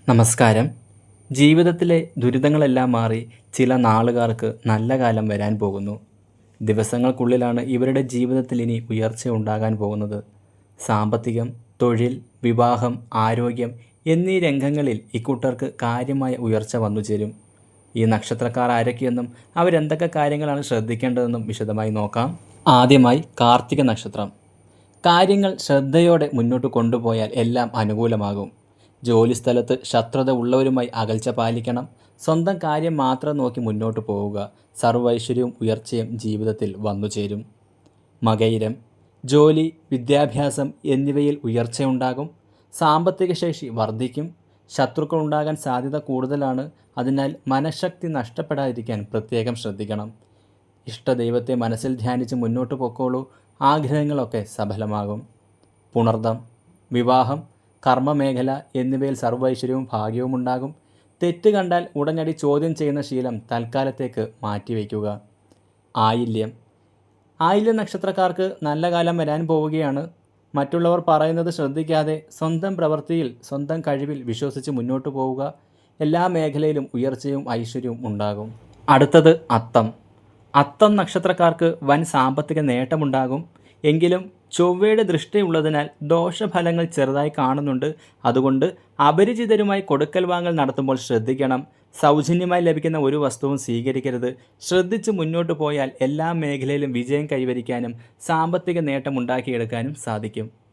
നമസ്കാരം. ജീവിതത്തിലെ ദുരിതങ്ങളെല്ലാം മാറി ചില നാളുകാർക്ക് നല്ല കാലം വരാൻ പോകുന്നു. ദിവസങ്ങൾക്കുള്ളിലാണ് ഇവരുടെ ജീവിതത്തിൽ ഇനി ഉയർച്ച ഉണ്ടാകാൻ പോകുന്നത്. സാമ്പത്തികം, തൊഴിൽ, വിവാഹം, ആരോഗ്യം എന്നീ രംഗങ്ങളിൽ ഇക്കൂട്ടർക്ക് കാര്യമായ ഉയർച്ച വന്നു ചേരും. ഈ നക്ഷത്രക്കാർ ആരൊക്കെയെന്നും അവരെന്തൊക്കെ കാര്യങ്ങളാണ് ശ്രദ്ധിക്കേണ്ടതെന്നും വിശദമായി നോക്കാം. ആദ്യമായി കാർത്തിക നക്ഷത്രം. കാര്യങ്ങൾ ശ്രദ്ധയോടെ മുന്നോട്ട് കൊണ്ടുപോയാൽ എല്ലാം അനുകൂലമാകും. ജോലിസ്ഥലത്ത് ശത്രുത ഉള്ളവരുമായി അകൽച്ച പാലിക്കണം. സ്വന്തം കാര്യം മാത്രം നോക്കി മുന്നോട്ട് പോവുക. സർവൈശ്വര്യവും ഉയർച്ചയും ജീവിതത്തിൽ വന്നു ചേരും. മകയിരം. ജോലി, വിദ്യാഭ്യാസം എന്നിവയിൽ ഉയർച്ചയുണ്ടാകും. സാമ്പത്തിക ശേഷി വർദ്ധിക്കും. ശത്രുക്കൾ ഉണ്ടാകാൻ സാധ്യത കൂടുതലാണ്. അതിനാൽ മനഃശക്തി നഷ്ടപ്പെടാതിരിക്കാൻ പ്രത്യേകം ശ്രദ്ധിക്കണം. ഇഷ്ടദൈവത്തെ മനസ്സിൽ ധ്യാനിച്ച് മുന്നോട്ട് പൊക്കോളൂ. ആഗ്രഹങ്ങളൊക്കെ സഫലമാകും. പുണർദം. വിവാഹം, കർമ്മമേഖല എന്നിവയിൽ സർവൈശ്വര്യവും ഭാഗ്യവും ഉണ്ടാകും. തെറ്റ് കണ്ടാൽ ഉടനടി ചോദ്യം ചെയ്യുന്ന ശീലം തൽക്കാലത്തേക്ക് മാറ്റിവെക്കുക. ആയില്യം. ആയില്യ നക്ഷത്രക്കാർക്ക് നല്ല കാലം വരാൻ പോവുകയാണ്. മറ്റുള്ളവർ പറയുന്നത് ശ്രദ്ധിക്കാതെ സ്വന്തം പ്രവൃത്തിയിൽ, സ്വന്തം കഴിവിൽ വിശ്വസിച്ച് മുന്നോട്ട് പോവുക. എല്ലാ മേഖലയിലും ഉയർച്ചയും ഐശ്വര്യവും ഉണ്ടാകും. അടുത്തത് അത്തം. അത്തം നക്ഷത്രക്കാർക്ക് വൻ സാമ്പത്തിക നേട്ടമുണ്ടാകും. എങ്കിലും ചൊവ്വയുടെ ദൃഷ്ടിയുള്ളതിനാൽ ദോഷഫലങ്ങൾ ചെറുതായി കാണുന്നുണ്ട്. അതുകൊണ്ട് അപരിചിതരുമായി കൊടുക്കൽ വാങ്ങൽ നടത്തുമ്പോൾ ശ്രദ്ധിക്കണം. സൗജന്യമായി ലഭിക്കുന്ന ഒരു വസ്തുവും സ്വീകരിക്കരുത്. ശ്രദ്ധിച്ച് മുന്നോട്ട് പോയാൽ എല്ലാ മേഖലയിലും വിജയം കൈവരിക്കാനും സാമ്പത്തിക നേട്ടം ഉണ്ടാക്കിയെടുക്കാനും സാധിക്കും.